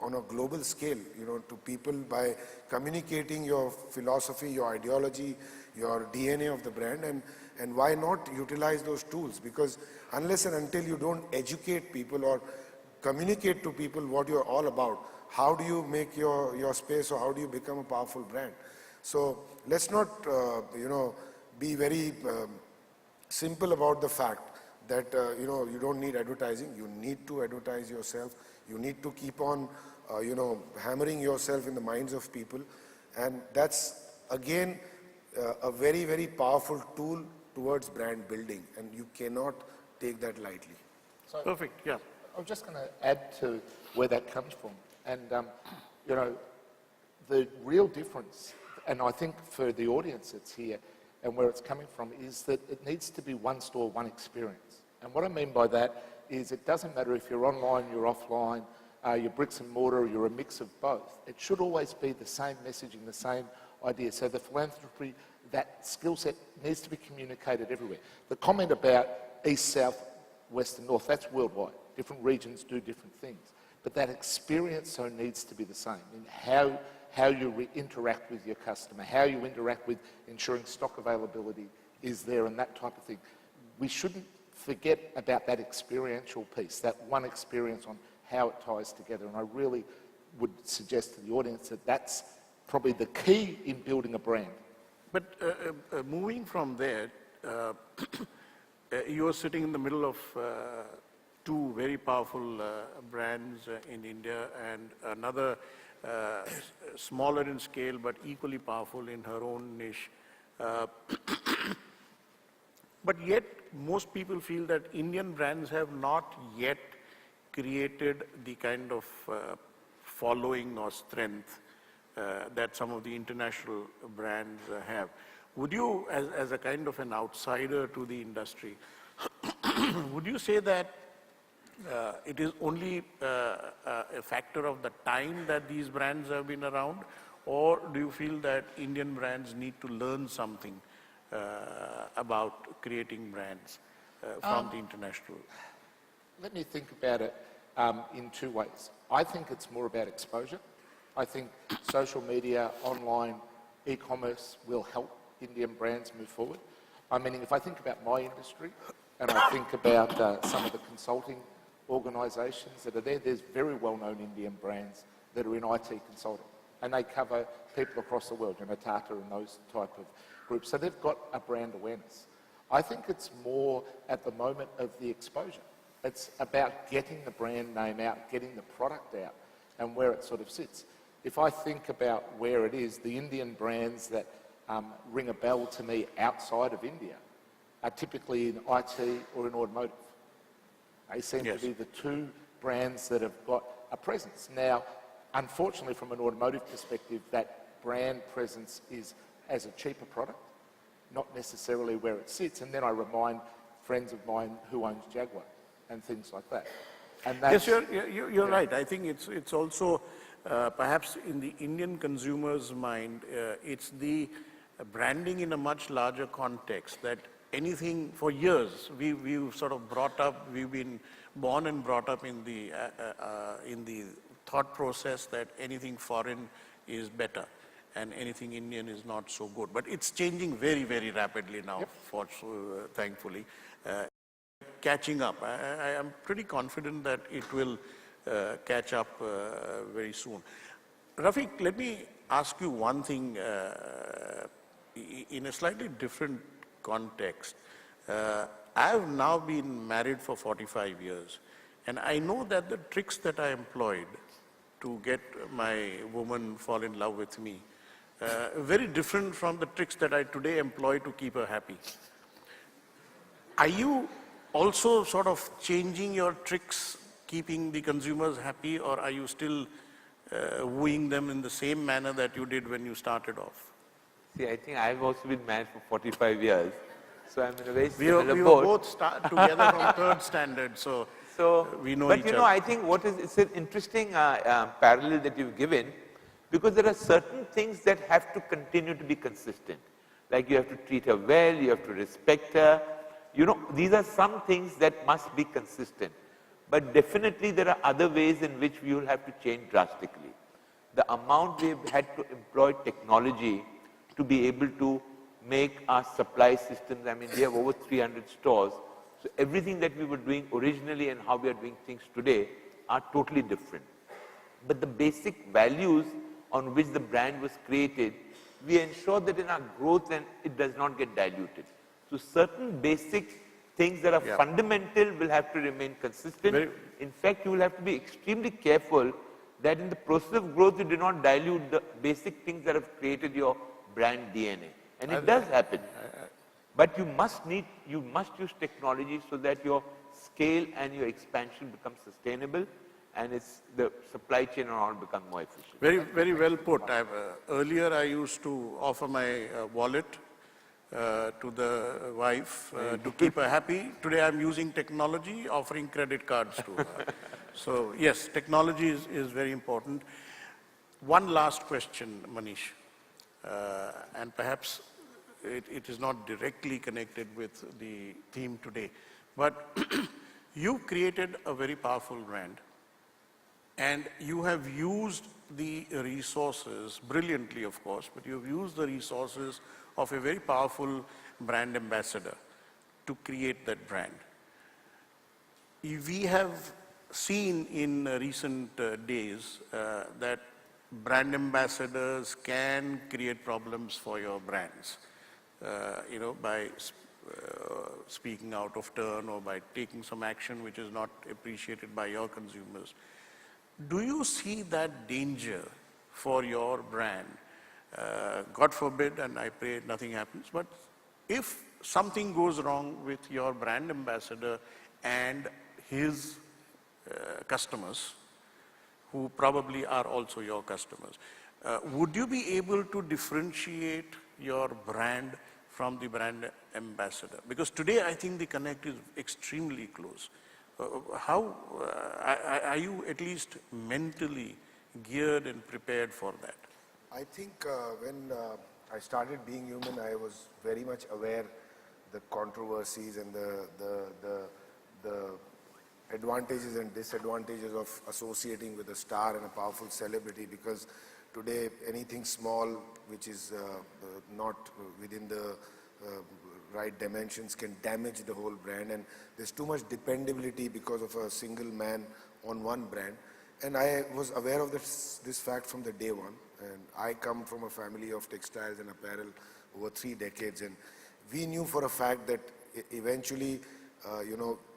S2: on a global scale, you know, to people by communicating your philosophy, your ideology, your DNA of the brand, and why not utilize those tools? Because unless and until you don't educate people or communicate to people what you're all about, how do you make your space, or how do you become a powerful brand? So let's not, you know, be very simple about the fact that, you know, you don't need advertising. You need to advertise yourself. You need to keep on, you know, hammering yourself in the minds of people. And that's, again, a very, very powerful tool towards brand building. And you cannot take that lightly.
S4: So
S1: Perfect, yeah.
S4: I was just going to add to where that comes from. And, you know, the real difference, and I think for the audience that's here and where it's coming from, is that it needs to be one store, one experience. And what I mean by that is it doesn't matter if you're online, you're offline, you're bricks and mortar, or you're a mix of both. It should always be the same messaging, the same idea. So the philanthropy, that skill set needs to be communicated everywhere. The comment about east, south, west and north, that's worldwide. Different regions do different things. But that experience so needs to be the same in how you interact with your customer, how you interact with ensuring stock availability is there and that type of thing. We shouldn't forget about that experiential piece, that one experience on how it ties together. And I really would suggest to the audience that that's probably the key in building a brand.
S1: But moving from there, you are sitting in the middle of two very powerful brands in India, and another smaller in scale but equally powerful in her own niche. But yet, most people feel that Indian brands have not yet created the kind of following or strength that some of the international brands have. Would you, as a kind of an outsider to the industry, would you say that it is only a factor of the time that these brands have been around, or do you feel that Indian brands need to learn something about creating brands from the international?
S4: Let me think about it in two ways. I think it's more about exposure. I think social media, online, e-commerce will help Indian brands move forward. I mean, if I think about my industry and I think about some of the consulting organisations that are there, there's very well-known Indian brands that are in IT consulting, and they cover people across the world, you know, Tata and those type of groups. So they've got a brand awareness. I think it's more at the moment of the exposure. It's about getting the brand name out, getting the product out, and where it sort of sits. If I think about where it is, the Indian brands that ring a bell to me outside of India are typically in IT or in automotive. They seem
S1: Yes.
S4: to be the two brands that have got a presence. Now, unfortunately, from an automotive perspective, that brand presence is as a cheaper product, not necessarily where it sits. And then I remind friends of mine who owns Jaguar and things like that. And
S1: Yes,
S4: that's,
S1: you're right. I think it's also perhaps in the Indian consumer's mind, it's the branding in a much larger context that anything for years we've sort of brought up, we've been born and brought up in the thought process that anything foreign is better and anything Indian is not so good. But it's changing very, very rapidly now, thankfully. Catching up. I am pretty confident that it will catch up very soon. Rafiq, let me ask you one thing in a slightly different context. I've now been married for 45 years, and I know that the tricks that I employed to get my woman fall in love with me, very different from the tricks that I today employ to keep her happy. Are you also sort of changing your tricks, keeping the consumers happy, or are you still wooing them in the same manner that you did when you started off?
S3: See, I think I've also been married for 45 years, so I'm in a very
S1: We
S3: similar
S1: were
S3: boat.
S1: both together from third standard, so we know
S3: but
S1: each
S3: you
S1: other.
S3: know, I think it's an interesting parallel that you've given, because there are certain things that have to continue to be consistent. Like you have to treat her well, you have to respect her. You know, these are some things that must be consistent. But definitely there are other ways in which we will have to change drastically. The amount we've had to employ technology to be able to make our supply systems, I mean, we have over 300 stores. So everything that we were doing originally and how we are doing things today are totally different. But the basic values on which the brand was created, we ensure that in our growth and it does not get diluted. So certain basic things that are fundamental will have to remain consistent. In fact, you will have to be extremely careful that in the process of growth, you do not dilute the basic things that have created your brand DNA. And it does happen. But you must use technology so that your scale and your expansion becomes sustainable and the supply chain and all become more efficient.
S1: Very, very well put. Earlier, I used to offer my wallet to the wife to keep her happy. Today, I'm using technology, offering credit cards to her. So, yes, technology is very important. One last question, Manish, and perhaps it is not directly connected with the theme today, but you've created a very powerful brand. And you have used the resources, brilliantly of course, but you have used the resources of a very powerful brand ambassador to create that brand. We have seen in recent days that brand ambassadors can create problems for your brands, by speaking out of turn or by taking some action which is not appreciated by your consumers. Do you see that danger for your brand? God forbid, and I pray nothing happens, but if something goes wrong with your brand ambassador and his customers, who probably are also your customers, would you be able to differentiate your brand from the brand ambassador? Because today I think the connect is extremely close. How are you at least mentally geared and prepared for that?
S2: I think when I started being human, I was very much aware the controversies and the advantages and disadvantages of associating with a star and a powerful celebrity, because today anything small which is not within the right dimensions can damage the whole brand, and there's too much dependability because of a single man on one brand. And I was aware of this fact from the day one, and I come from a family of textiles and apparel over 3 decades, and we knew for a fact that eventually,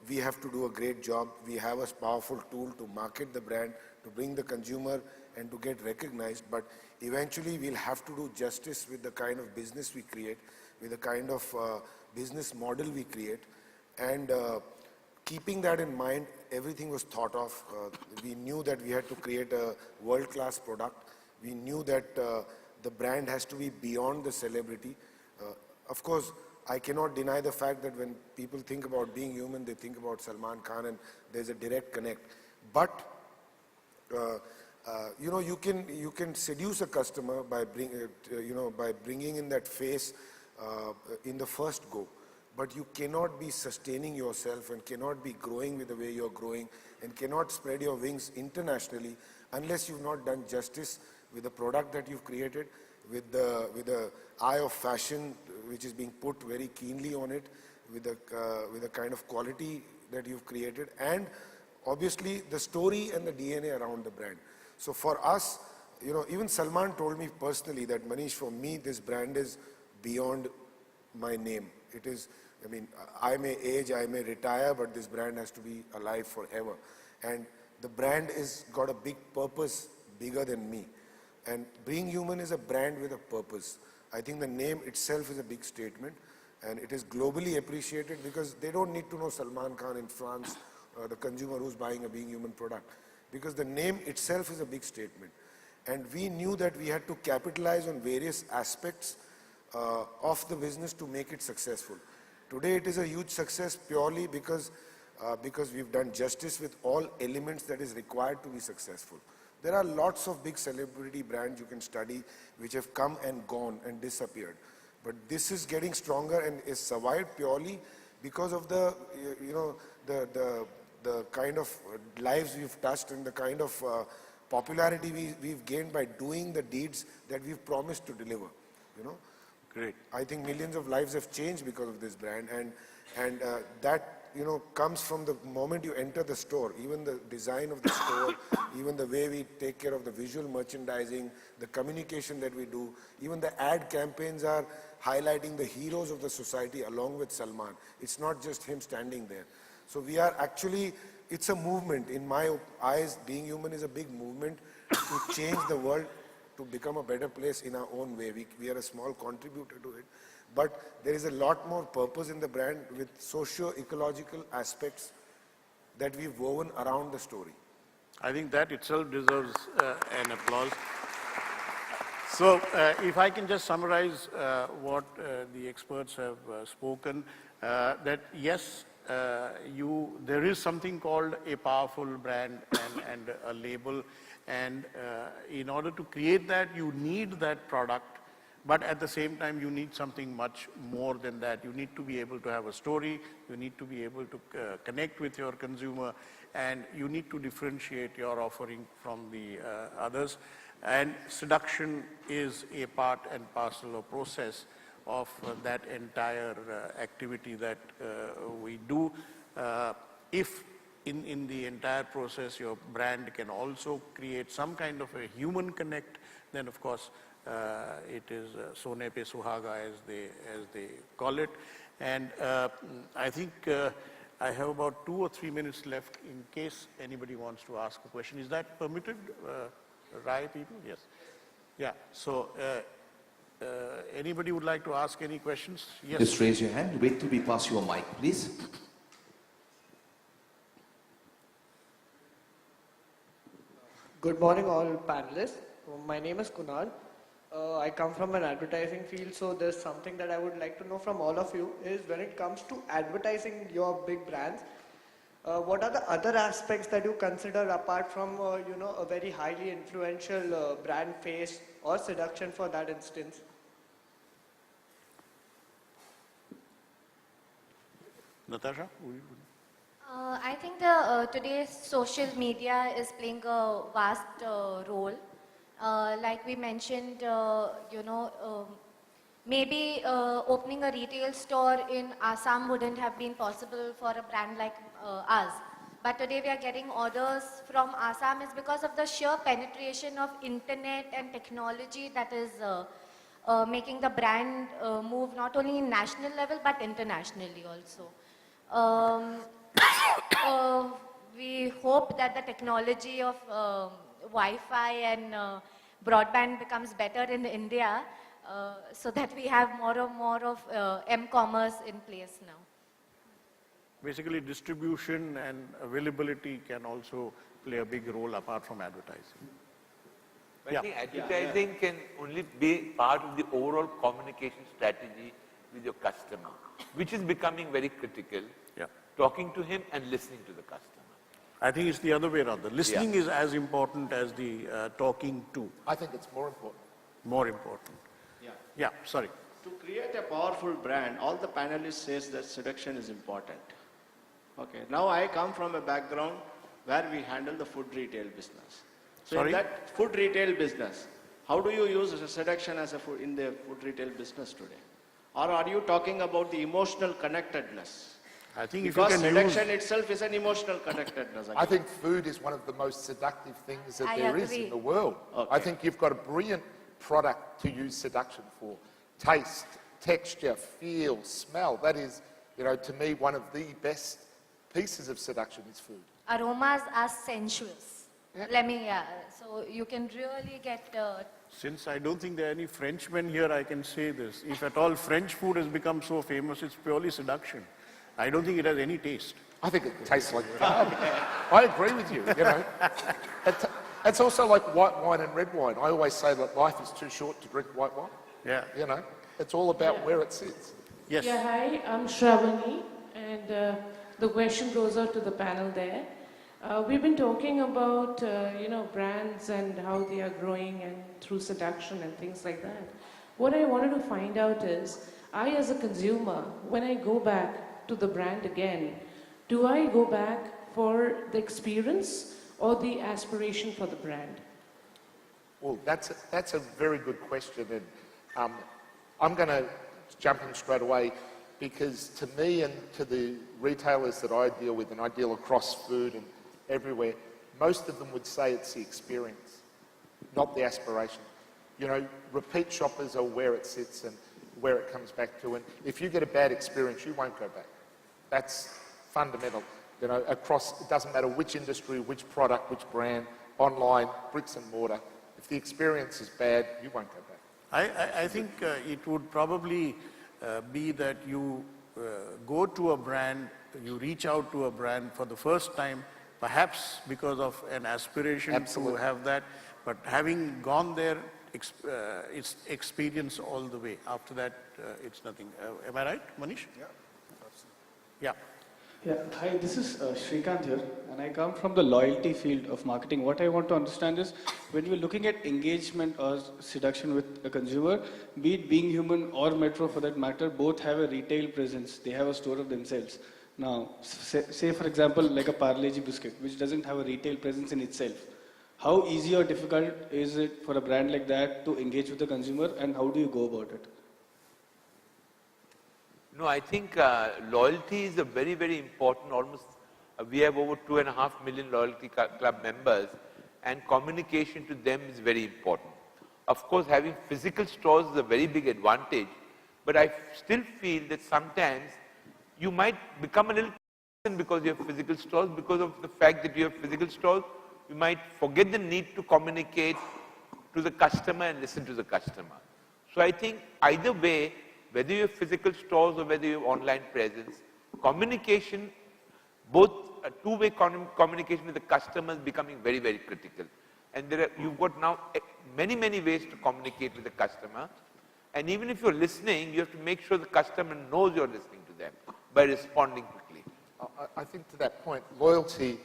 S2: we have to do a great job. We have a powerful tool to market the brand, to bring the consumer and to get recognized. But eventually, we'll have to do justice with the kind of business we create, with the kind of business model we create. And keeping that in mind, everything was thought of. We knew that we had to create a world-class product. We knew that the brand has to be beyond the celebrity. Of course, I cannot deny the fact that when people think about being human, they think about Salman Khan, and there's a direct connect. But you can seduce a customer by bringing in that face in the first go. But you cannot be sustaining yourself and cannot be growing with the way you're growing and cannot spread your wings internationally unless you've not done justice with the product that you've created, with the eye of fashion which is being put very keenly on it, with the kind of quality that you've created, and obviously the story and the DNA around the brand. So for us, even Salman told me personally that, Manish, for me this brand is beyond my name. It is, I may age, I may retire, but this brand has to be alive forever. And the brand is got a big purpose, bigger than me. And Being Human is a brand with a purpose. I think the name itself is a big statement, and it is globally appreciated because they don't need to know Salman Khan in France, the consumer who's buying a Being Human product, because the name itself is a big statement. And we knew that we had to capitalize on various aspects of the business to make it successful. Today it is a huge success purely because we've done justice with all elements that is required to be successful. There are lots of big celebrity brands you can study which have come and gone and disappeared. But this is getting stronger and is survived purely because of the kind of lives we've touched and the kind of popularity we've gained by doing the deeds that we've promised to deliver.
S1: Great.
S2: I think millions of lives have changed because of this brand, and that comes from the moment you enter the store. Even the design of the store, even the way we take care of the visual merchandising, the communication that we do, even the ad campaigns are highlighting the heroes of the society along with Salman. It's not just him standing there. So we are actually, it's a movement. In my eyes, Being Human is a big movement to change the world, to become a better place in our own way. We are a small contributor to it. But there is a lot more purpose in the brand with socio-ecological aspects that we've woven around the story.
S1: I think that itself deserves an applause. So if I can just summarize what the experts have spoken, that yes, there is something called a powerful brand and a label, and in order to create that, you need that product, but at the same time, you need something much more than that. You need to be able to have a story, you need to be able to connect with your consumer, and you need to differentiate your offering from the others. And seduction is a part and parcel or process of that entire activity that we do. If in the entire process your brand can also create some kind of a human connect, then of course it is Sone Pe Suhaga as they call it. And I think I have about 2 or 3 minutes left in case anybody wants to ask a question. Is that permitted, Rai people? Yes. Yeah. So anybody would like to ask any questions? Yes.
S6: Just raise your hand. Wait till we pass you a mic, please.
S7: Good morning, all panelists. My name is Kunal. I come from an advertising field, so there's something that I would like to know from all of you is when it comes to advertising your big brands, what are the other aspects that you consider apart from, a very highly influential brand face or seduction for that instance?
S1: Natasha?
S5: I think today's social media is playing a vast role. Like we mentioned, maybe opening a retail store in Assam wouldn't have been possible for a brand like us. But today we are getting orders from Assam is because of the sheer penetration of internet and technology that is making the brand move not only in national level but internationally also. Um, we hope that the technology of Wi-Fi and broadband becomes better in India so that we have more and more of m-commerce in place now.
S1: Basically, distribution and availability can also play a big role apart from advertising.
S3: But
S1: Yeah.
S3: I think advertising can only be part of the overall communication strategy with your customer, which is becoming very critical.
S1: Yeah.
S3: Talking to him and listening to the customer.
S1: I think it's the other way around. The listening is as important as the talking to,
S4: I think it's more important.
S1: more important. Yeah, sorry.
S8: To create a powerful brand, all the panelists says that seduction is important. Okay, now I come from a background where we handle the food retail business. So
S1: Sorry?
S8: in that food retail business, how do you use seduction as a food in the food retail business today? Or are you talking about the emotional connectedness?
S1: I think if
S8: Because
S1: you can
S8: seduction
S1: use,
S8: itself is an emotional connectedness.
S4: I think food is one of the most seductive things that
S5: I
S4: there is
S5: agree.
S4: in the world.
S8: Okay.
S4: I think you've got a brilliant product to use seduction for. Taste, texture, feel, smell. That is, to me, one of the best pieces of seduction is food.
S5: Aromas are sensuous. So you can really get
S1: since I don't think there are any Frenchmen here, I can say this. If at all French food has become so famous, it's purely seduction. I don't think it has any taste.
S4: I think it tastes like carb. I agree with you, It's also like white wine and red wine. I always say that life is too short to drink white wine.
S1: Yeah.
S4: It's all about where it sits.
S1: Yes.
S9: Yeah, hi, I'm Shravani, and the question goes out to the panel there. We've been talking about, brands and how they are growing and through seduction and things like that. What I wanted to find out is, I as a consumer, when I go back to the brand again, do I go back for the experience or the aspiration for the brand?
S4: Well, that's a very good question, and I'm going to jump in straight away because to me and to the retailers that I deal with, and I deal across food and everywhere, most of them would say it's the experience, not the aspiration. Repeat shoppers are where it sits and where it comes back to, and if you get a bad experience, you won't go back. That's fundamental. Across, it doesn't matter which industry, which product, which brand, online, bricks and mortar. If the experience is bad, you won't go back.
S1: I think it would probably be that you go to a brand, you reach out to a brand for the first time, perhaps because of an aspiration
S4: Absolutely.
S1: to have that, but having gone there, it's experience all the way. After that, it's nothing. Am I right, Manish?
S2: Yeah.
S1: Yeah.
S10: Yeah, hi, this is Shrikant here, and I come from the loyalty field of marketing. What I want to understand is, when we're looking at engagement or seduction with a consumer, be it Being Human or Metro for that matter, both have a retail presence. They have a store of themselves. Now, say for example, like a Parle-G biscuit, which doesn't have a retail presence in itself. How easy or difficult is it for a brand like that to engage with the consumer, and how do you go about it?
S3: No, I think loyalty is a very, very important, we have over 2.5 million loyalty club members, and communication to them is very important. Of course, having physical stores is a very big advantage, but I still feel that sometimes you might become a little because you have physical stores, because of the fact that you have physical stores, you might forget the need to communicate to the customer and listen to the customer. So I think either way, whether you have physical stores or whether you have online presence, communication, both a two-way communication with the customer is becoming very, very critical. And you've got now many, many ways to communicate with the customer. And even if you're listening, you have to make sure the customer knows you're listening to them by responding quickly.
S4: I think to that point, loyalty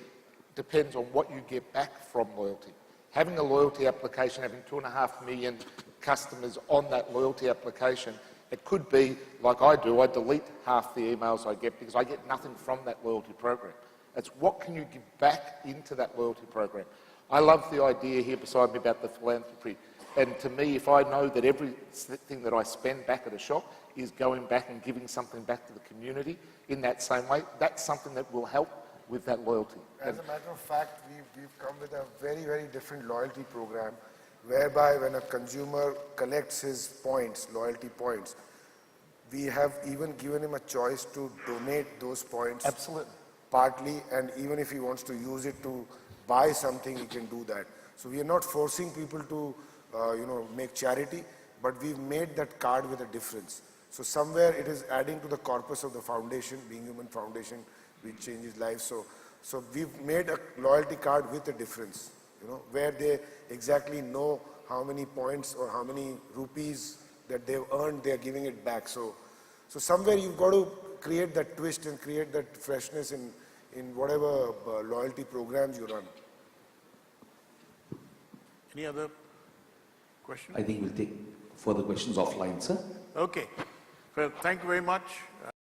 S4: depends on what you get back from loyalty. Having a loyalty application, having 2.5 million customers on that loyalty application, it could be, like I do, I delete half the emails I get because I get nothing from that loyalty program. It's what can you give back into that loyalty program. I love the idea here beside me about the philanthropy. And to me, if I know that everything that I spend back at a shop is going back and giving something back to the community in that same way, that's something that will help with that loyalty.
S2: As a matter of fact, we've come with a very, very different loyalty program. whereby when a consumer collects his points, loyalty points, we have even given him a choice to donate those points.
S4: Absolutely.
S2: Partly, and even if he wants to use it to buy something, he can do that. So we are not forcing people to, make charity, but we've made that card with a difference. So somewhere it is adding to the corpus of the foundation, Being Human Foundation, which changes lives. So we've made a loyalty card with a difference, where they exactly know how many points or how many rupees that they've earned, they're giving it back. So somewhere you've got to create that twist and create that freshness in whatever loyalty programs you run.
S1: Any other questions?
S6: I think we'll take further questions offline, sir.
S1: Okay. Well, thank you very much.